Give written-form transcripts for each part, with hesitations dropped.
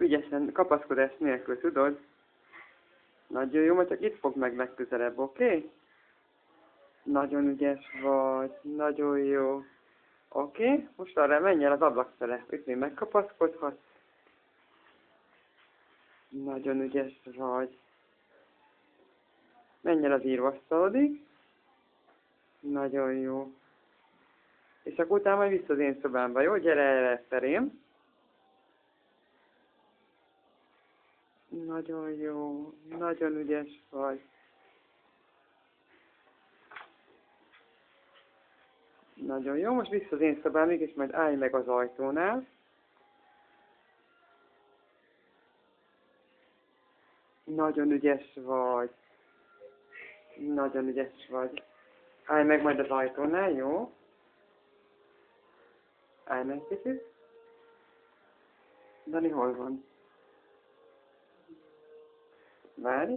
ügyesen, kapaszkodás nélkül, tudod? Nagyon jó, majd csak itt fog meg legközelebb, oké? Okay? Nagyon ügyes vagy, nagyon jó. Oké, okay? Most arra menj el az ablak fele, itt még megkapaszkodhatsz. Nagyon ügyes vagy. Menj el az íróasztalodig. Nagyon jó. És akkor utána majd vissza az én szobámba, jó? Gyere erre felém. Nagyon jó. Nagyon ügyes vagy. Nagyon jó. Most vissza az én szobámig, és majd állj meg az ajtónál. Nagyon ügyes vagy. Nagyon ügyes vagy. Állj meg majd az ajtónál, jó? Állj meg kicsit. Dani, hol van? Várj.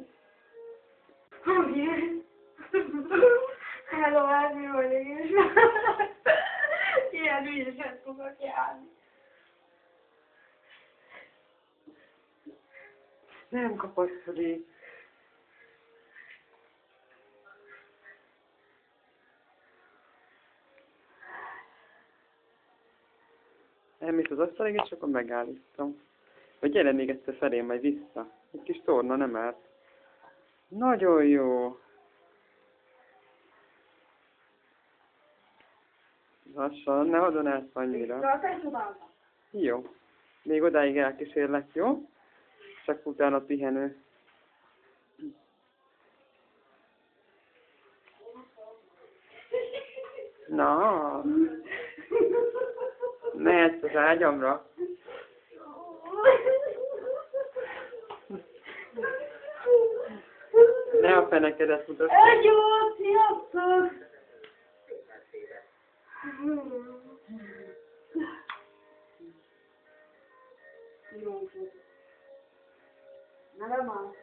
Hello, hát mi vagy is? Ilyen ügyesen fogok járni. Nem kapaszkodik. Elmész az asztalig, és akkor megállítom. Vagy gyere még egyszer felém, majd vissza. Egy kis torna nem árt. Nagyon jó. Lassan, ne adon át annyira. Jó. Még odáig elkísérlek, jó? Csak utána pihenő. Na. Mehetsz az ágyamra. Ne a fenekedet mutasd. Jó, sziasztok! Jó, na nem áll.